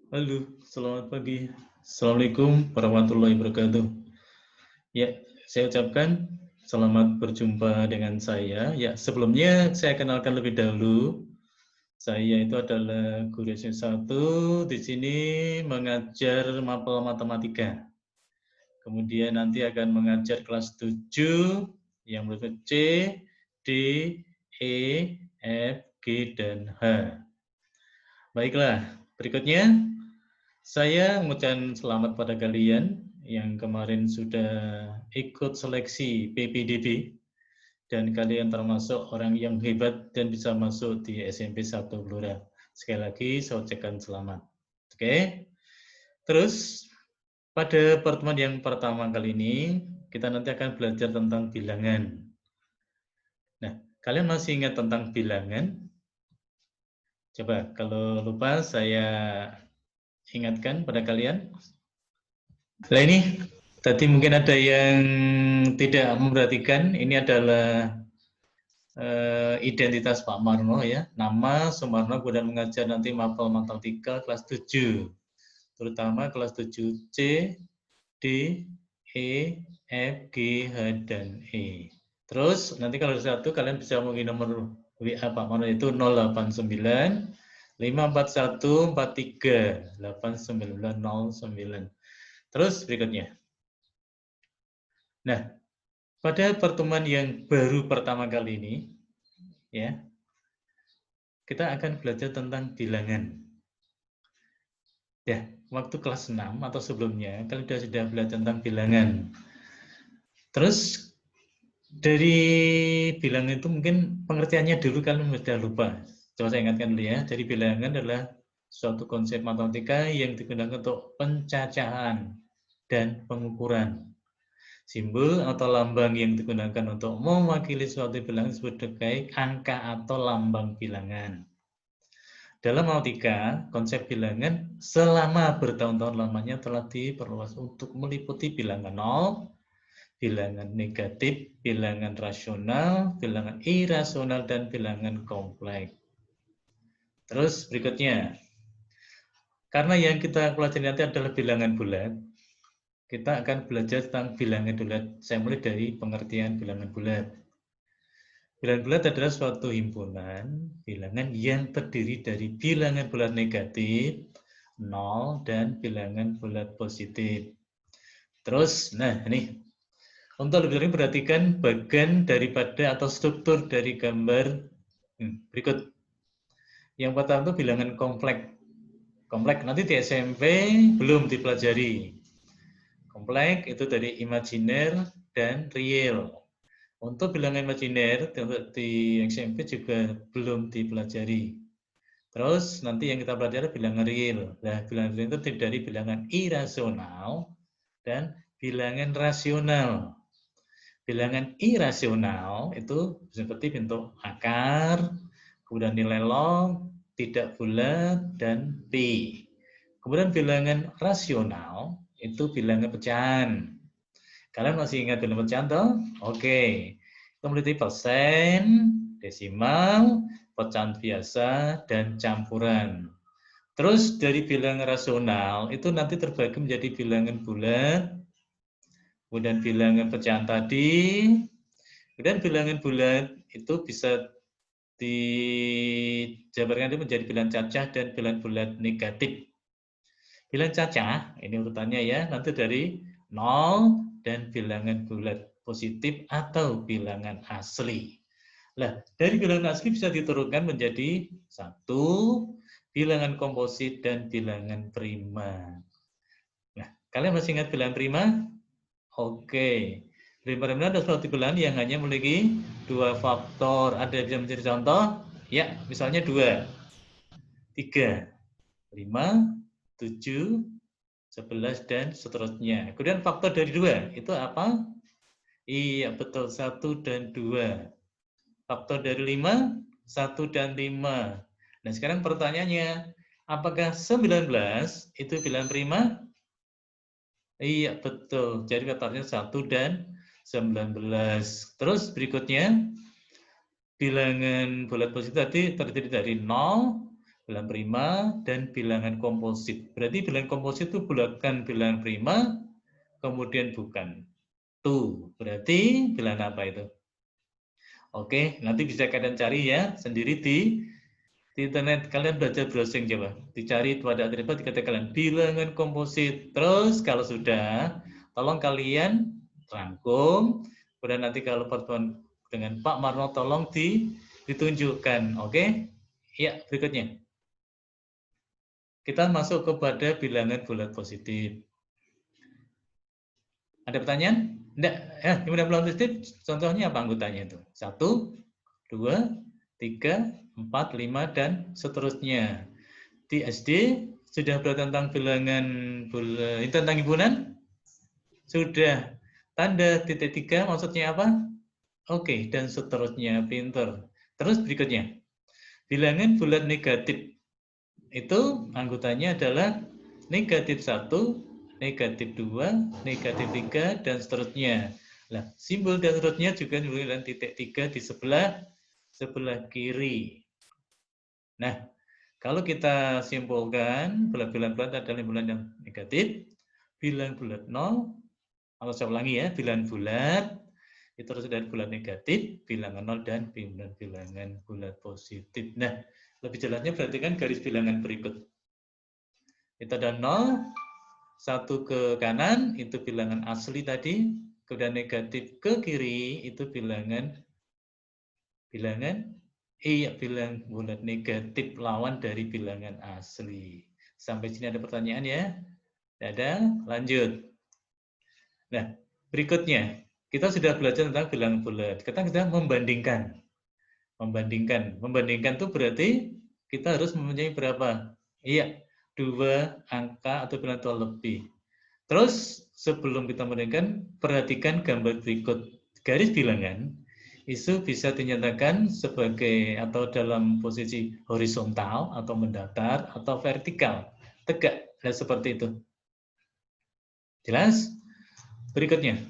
Halo, selamat pagi. Assalamualaikum warahmatullahi wabarakatuh. Ya, saya ucapkan selamat berjumpa dengan saya. Ya, sebelumnya saya kenalkan lebih dahulu. Saya itu adalah guru SMP 1, di sini mengajar mapel matematika. Kemudian nanti akan mengajar kelas 7 yang berikut C, D, E, F, G, dan H. Baiklah, berikutnya saya mengucapkan selamat pada kalian yang kemarin sudah ikut seleksi PPDB dan kalian termasuk orang yang hebat dan bisa masuk di SMP 1 Blora. Sekali lagi saya ucapkan selamat. Oke. Terus pada pertemuan yang pertama kali ini kita nanti akan belajar tentang bilangan. Nah, kalian masih ingat tentang bilangan? Coba kalau lupa saya ingatkan pada kalian. Nah ini tadi mungkin ada yang tidak memperhatikan, ini adalah identitas Pak Marno ya, nama Sumarno, kemudian mengajar nanti mapel matematika kelas 7, terutama kelas 7C, D, E, F, G, H, dan E. Terus nanti kalau satu kalian bisa menghubungi nomor WA Pak Marno itu 089 541 43 8909. Terus berikutnya. Nah, pada pertemuan yang baru pertama kali ini, ya, kita akan belajar tentang bilangan. Ya, waktu kelas 6 atau sebelumnya, kalian sudah belajar tentang bilangan. Terus, dari bilangan itu mungkin pengertiannya dulu kalian sudah lupa. Coba saya ingatkan dulu ya, jadi bilangan adalah suatu konsep matematika yang digunakan untuk pencacahan dan pengukuran. Simbol atau lambang yang digunakan untuk mewakili suatu bilangan disebut sebagai angka atau lambang bilangan. Dalam matematika, konsep bilangan selama bertahun-tahun lamanya telah diperluas untuk meliputi bilangan nol, bilangan negatif, bilangan rasional, bilangan irasional, dan bilangan kompleks. Terus berikutnya, karena yang kita pelajari nanti adalah bilangan bulat, kita akan belajar tentang bilangan bulat. Saya mulai dari pengertian bilangan bulat. Bilangan bulat adalah suatu himpunan bilangan yang terdiri dari bilangan bulat negatif, 0, dan bilangan bulat positif. Terus, nah ini, untuk lebih sering perhatikan bagian daripada atau struktur dari gambar berikut. Yang pertama itu bilangan kompleks. Kompleks nanti di SMP belum dipelajari. Kompleks itu dari imajiner dan real. Untuk bilangan imajiner di SMP juga belum dipelajari. Terus nanti yang kita pelajari bilangan real. Nah, bilangan real itu terdiri dari bilangan irasional dan bilangan rasional. Bilangan irasional itu seperti bentuk akar, kemudian nilai log, tidak bulat, dan pi. Kemudian bilangan rasional itu bilangan pecahan. Kalian masih ingat bilangan pecahan toh? Oke. Kita memiliki persen, desimal, pecahan biasa, dan campuran. Terus dari bilangan rasional itu nanti terbagi menjadi bilangan bulat, kemudian bilangan pecahan tadi, kemudian bilangan bulat itu bisa dijabarkan menjadi bilangan cacah dan bilangan bulat negatif. Bilangan cacah, ini urutannya ya, nanti dari 0 dan bilangan bulat positif atau bilangan asli. Nah, dari bilangan asli bisa diturunkan menjadi 1, bilangan komposit, dan bilangan prima. Nah, kalian masih ingat bilangan prima? Oke. Prima adalah suatu bilangan yang hanya memiliki 2 faktor. Ada yang bisa menjadi contoh? Ya, misalnya 2, 3, 5, 7, 11, dan seterusnya. Kemudian faktor dari 2, itu apa? Iya, betul, 1 dan 2. Faktor dari 5, 1 dan 5. Nah, sekarang pertanyaannya, apakah 19 itu bilangan prima? Iya, betul. Jadi faktornya 1 dan 19. Terus berikutnya, bilangan bulat positif tadi terdiri dari 0, Bilangan prima dan bilangan komposit. Berarti bilangan komposit itu bukan bilangan prima, kemudian bukan. Tuh, berarti bilangan apa itu? Oke, nanti bisa kalian cari ya sendiri di internet. Kalian belajar browsing coba. Dicari pada atribut, dikatakan kalian bilangan komposit. Terus kalau sudah, tolong kalian rangkum. Kemudian nanti kalau pertemuan dengan Pak Marno tolong ditunjukkan. Oke? Ya, berikutnya. Kita masuk kepada bilangan bulat positif. Ada pertanyaan? Enggak. Bilangan bulat positif, contohnya apa anggotanya itu? 1, 2, 3, 4, 5, dan seterusnya. Di SD sudah belajar tentang bilangan tentang himpunan? Sudah. Tanda titik 3 maksudnya apa? Oke, dan seterusnya. Pinter. Terus berikutnya. Bilangan bulat negatif. Itu anggotanya adalah negatif 1, negatif 2, negatif 3, dan seterusnya. Nah, simbol dan seterusnya juga dengan titik 3 di sebelah kiri. Nah, kalau kita simpulkan, bilangan bulat adalah bilangan yang negatif, bilangan bulat 0, kalau saya ulangi ya, bilangan bulat, itu harus dari bulat negatif, bilangan 0, dan bilangan bulat positif. Nah, lebih jelasnya perhatikan garis bilangan berikut. Itu ada 0, 1 ke kanan, itu bilangan asli tadi, kemudian negatif ke kiri, itu bilangan bilangan bulat negatif lawan dari bilangan asli. Sampai sini ada pertanyaan ya? Ada, lanjut. Nah, berikutnya, kita sudah belajar tentang bilangan bulat. Kita sudah membandingkan. Membandingkan itu berarti kita harus mempunyai berapa? Iya, 2 angka atau bilangan tua lebih. Terus sebelum kita membandingkan, perhatikan gambar berikut. Garis bilangan itu bisa dinyatakan sebagai atau dalam posisi horizontal atau mendatar atau vertikal, tegak. Nah, seperti itu. Jelas? Berikutnya.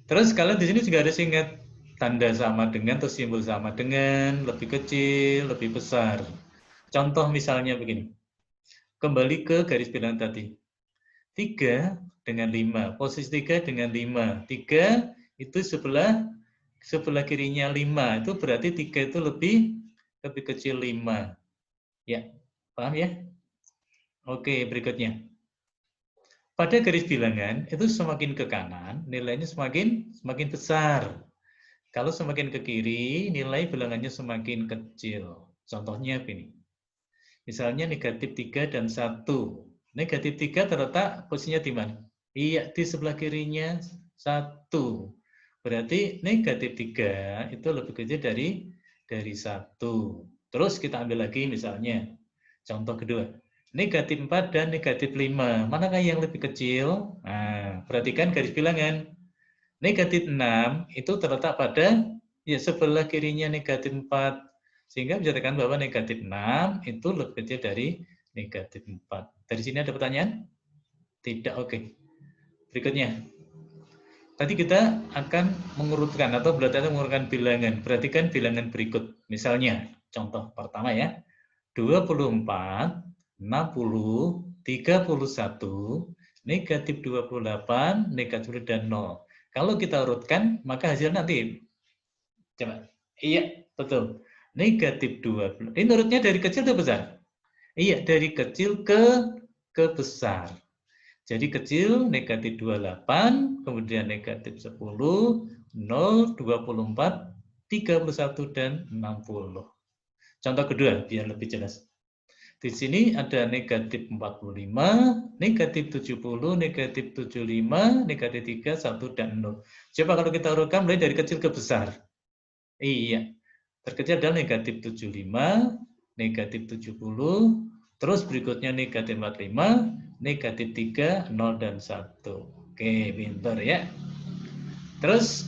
Terus kalian di sini juga harus ingat tanda sama dengan atau simbol sama dengan, lebih kecil, lebih besar. Contoh misalnya begini. Kembali ke garis bilangan tadi. 3 dengan 5. Posisi 3 dengan 5. 3 itu sebelah kirinya 5. Itu berarti 3 itu lebih kecil 5. Ya, paham ya? Oke, berikutnya. Pada garis bilangan itu semakin ke kanan, nilainya semakin besar. Kalau semakin ke kiri, nilai bilangannya semakin kecil. Contohnya ini. Misalnya negatif 3 dan 1. Negatif 3 terletak posisinya di mana? Iya, di sebelah kirinya 1. Berarti negatif 3 itu lebih kecil dari 1. Terus kita ambil lagi misalnya. Contoh kedua. Negatif 4 dan negatif 5. Manakah yang lebih kecil? Nah, perhatikan garis bilangan. Negatif 6 itu terletak pada ya sebelah kirinya negatif 4. Sehingga bisa dikatakan bahwa negatif 6 itu lebih kecil dari negatif 4. Dari sini ada pertanyaan? Tidak, oke. Berikutnya. Tadi kita akan mengurutkan atau belajar mengurutkan bilangan. Perhatikan bilangan berikut. Misalnya, contoh pertama ya. 24, 60, 31, negatif 28, negatif dan 0. Kalau kita urutkan, maka hasil nanti. Coba. Iya, betul. Negatif 20. Ini urutnya dari kecil ke besar? Iya, dari kecil ke besar. Jadi kecil negatif 28, kemudian negatif 10, 0, 24, 31, dan 60. Contoh kedua, biar lebih jelas. Di sini ada negatif 45, negatif 70, negatif 75, negatif 3, 1, dan 0. Coba kalau kita urutkan mulai dari kecil ke besar. Iya, terkecil adalah negatif 75, negatif 70, terus berikutnya negatif 45, negatif 3, 0, dan 1. Oke, pinter ya. Terus,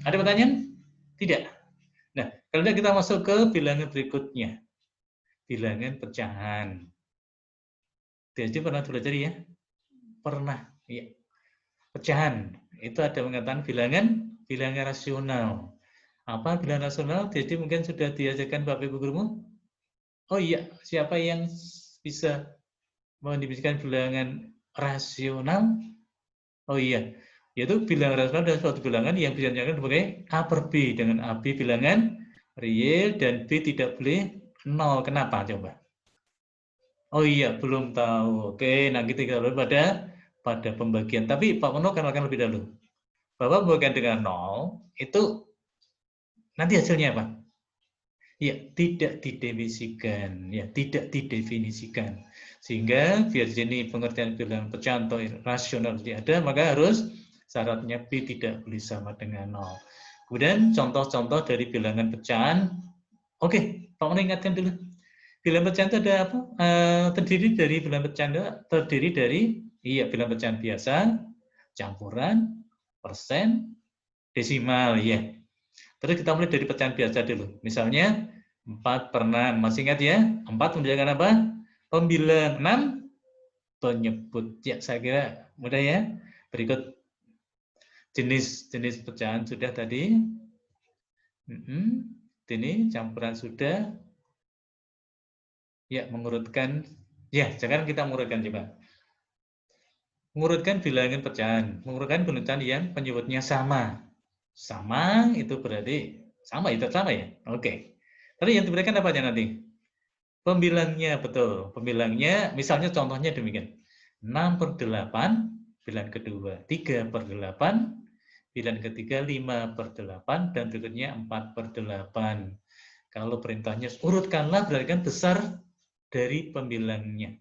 ada pertanyaan? Tidak. Nah, kalau kita masuk ke bilangan berikutnya. Bilangan pecahan. Jadi pernah belajar ya? Pernah. Ya. Pecahan. Itu ada mengatakan bilangan rasional. Apa bilangan rasional? Jadi mungkin sudah diajarkan Bapak Ibu gurumu? Oh iya, siapa yang bisa mendefinisikan bilangan rasional? Oh iya, yaitu bilangan rasional adalah suatu bilangan yang bisa dinyatakan sebagai A per B, dengan AB bilangan real dan B tidak boleh 0. Kenapa coba? Oh iya, belum tahu. Oke, nah kita lihat pada pembagian. Tapi Pak Mono akan lebih dahulu. Bahwa pembagian dengan 0 itu nanti hasilnya apa? Ya, tidak didefinisikan, ya, tidak didefinisikan. Sehingga biar di sini pengertian bilangan pecahan atau rasional tidak ada, maka harus syaratnya B tidak boleh sama dengan 0. Kemudian contoh-contoh dari bilangan pecahan. Oke, Pak Mono ingatkan dulu. Bilangan pecahan itu ada apa? Terdiri dari bilangan pecahan terdiri dari bilangan pecahan biasa, campuran, persen, desimal, ya. Terus kita mulai dari pecahan biasa dulu. Misalnya 4/6. Masih ingat ya? 4 menjadikan apa? Pembilang. 6 penyebut. Ya, saya kira mudah ya. Berikut jenis-jenis pecahan sudah tadi. Ini campuran sudah. Ya, mengurutkan. Ya, sekarang kita mengurutkan coba. Mengurutkan bilangan pecahan. Mengurutkan pecahan yang penyebutnya sama. Sama itu berarti sama itu sama ya? Oke. Tapi yang diberikan apa aja nanti? Pembilangnya, betul. Pembilangnya, misalnya contohnya demikian. 6/8, bilangan kedua. 3/8, bilangan ketiga 5/8, dan berikutnya 4/8. Kalau perintahnya urutkanlah, berarti kan besar dari pembilangnya.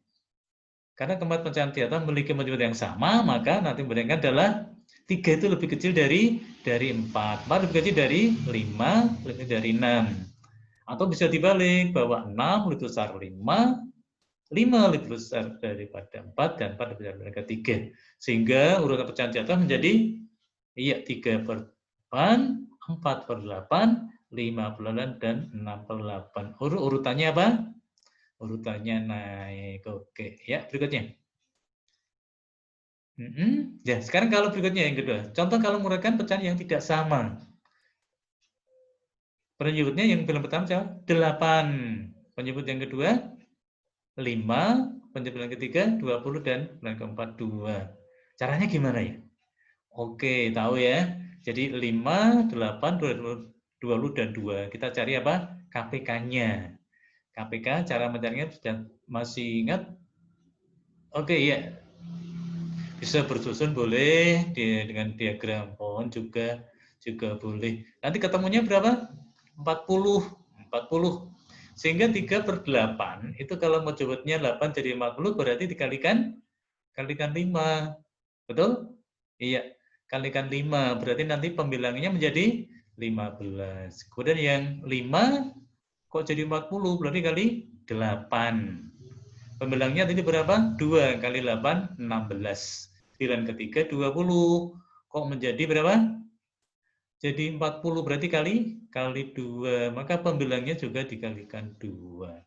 Karena keempat pecahan di atas memiliki penyebut yang sama, maka nanti memberikan adalah 3 itu lebih kecil dari 4. 4 lebih kecil dari 5, lebih dari 6. Atau bisa dibalik, bahwa 6 lebih besar 5, 5 lebih besar daripada 4, dan 4 lebih besar daripada 3. Sehingga urutan pecahan di atas menjadi 3/8, 4/8, 5/8, dan 6/8. Urutannya apa? Urutannya naik. Oke, ya berikutnya. Ya, sekarang kalau berikutnya yang kedua. Contoh kalau mengurutkan pecahan yang tidak sama. Penyebutnya yang bilang pertama siapa? 8. Penyebut yang kedua 5. Penyebut yang ketiga 20, dan yang keempat 2. Caranya gimana ya? Oke, tahu ya. Jadi 5, 8, 20, dan 2. Kita cari apa? KPK-nya. KPK cara mencarinya sudah masih ingat? Oke, ya. Bisa bersusun boleh, dengan diagram pohon juga boleh. Nanti ketemunya berapa? 40. 40. Sehingga 3/8 itu kalau mau jawabnya 8 jadi 50, berarti kalikan 5. Betul? Iya. Kalikan 5, berarti nanti pembilangnya menjadi 15. Kemudian yang 5 kok jadi 40, berarti kali 8. Pembilangnya tadi berapa? 2 kali 8, 16. Bilangan ketiga 20. Kok menjadi berapa? Jadi 40, berarti kali 2. Maka pembilangnya juga dikalikan 2.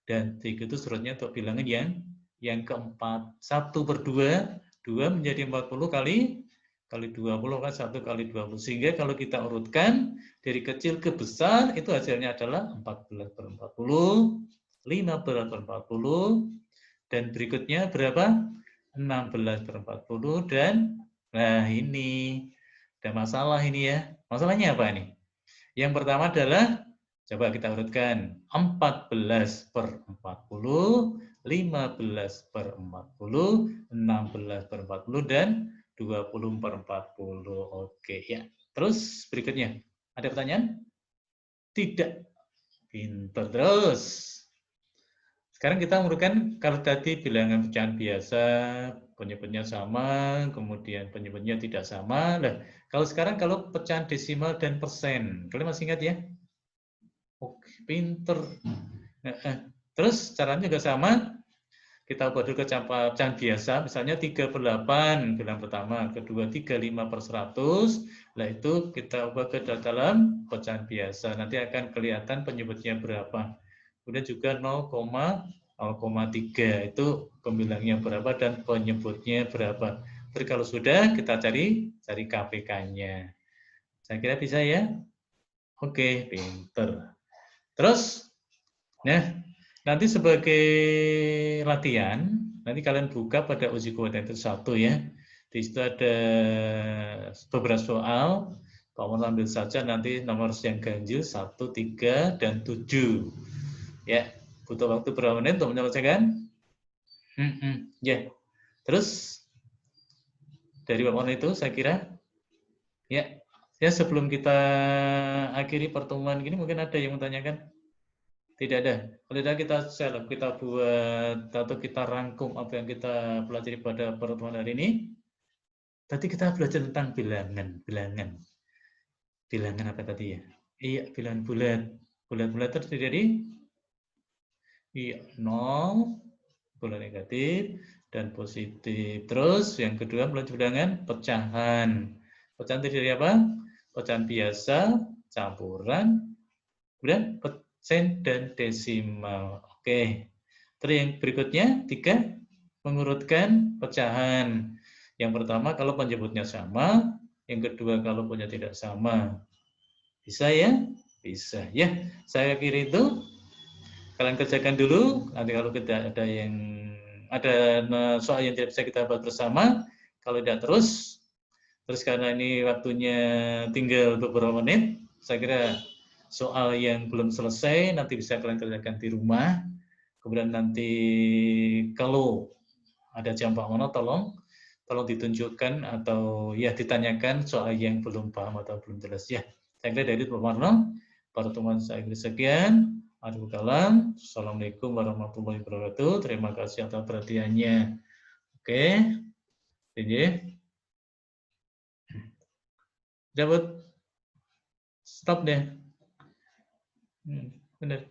Dan 3 itu surutnya untuk bilangan yang keempat. 1/2, 2 menjadi 40 kali 20, kan 1 kali 20. Sehingga kalau kita urutkan dari kecil ke besar, itu hasilnya adalah 14/40, 15/40, dan berikutnya berapa? 16/40, dan nah ini ada masalah ini ya. Masalahnya apa ini? Yang pertama adalah, coba kita urutkan, 14/40, 15/40, 16/40, dan 20/40. Oke, ya. Terus berikutnya, ada pertanyaan? Tidak. Pinter terus. Sekarang kita urutkan, kalau tadi bilangan pecahan biasa, penyebutnya sama, kemudian penyebutnya tidak sama. Nah, kalau sekarang kalau pecahan desimal dan persen, kalian masih ingat ya? Oke, pinter. Terus caranya juga sama. Kita ubah dulu ke pecahan biasa, misalnya 3/8, bilangan pertama, kedua 35/100. Nah, itu kita ubah ke dalam pecahan biasa. Nanti akan kelihatan penyebutnya berapa. Kemudian juga 0,3 itu pembilangnya berapa dan penyebutnya berapa. Terus kalau sudah, kita cari KPK-nya. Saya kira bisa ya? Oke, pinter. Terus, nah, Nanti sebagai latihan, nanti kalian buka pada uji kuantitas 1 ya. Di situ ada beberapa soal. Pak Mon ambil saja nanti nomor yang ganjil 1, 3, dan 7. Ya, butuh waktu berapa menit untuk menyelesaikan? Ya, terus dari Pak Mon itu saya kira ya, ya sebelum kita akhiri pertemuan gini mungkin ada yang menanyakan? Tidak ada. Kalau tidak kita share, kita buat atau kita rangkum apa yang kita pelajari pada pertemuan hari ini. Tadi kita belajar tentang bilangan, bilangan apa tadi ya? Iya, bilangan bulat. Bulat-bulat terdiri dari iya, 0, bulat negatif, dan positif. Terus yang kedua belajar bilangan pecahan. Pecahan terdiri dari apa? Pecahan biasa, campuran, kemudian persen dan desimal. Oke. Terus yang berikutnya, 3, mengurutkan pecahan. Yang pertama kalau penyebutnya sama, yang kedua kalau punya tidak sama. Bisa ya? Bisa ya. Saya kira itu kalian kerjakan dulu. Nanti kalau tidak ada yang ada soal yang tidak bisa kita buat bersama, kalau tidak terus karena ini waktunya tinggal beberapa menit, saya kira soal yang belum selesai nanti bisa kalian kerjakan di rumah. Kemudian nanti kalau ada jam Pak Mono tolong ditunjukkan atau ya ditanyakan soal yang belum paham atau belum jelas ya. Saya kira dari Pak Mono, pertemuan saya kira sekian. Assalamualaikum warahmatullahi wabarakatuh. Terima kasih atas perhatiannya. Oke, jadi cabut, stop deh. Benar.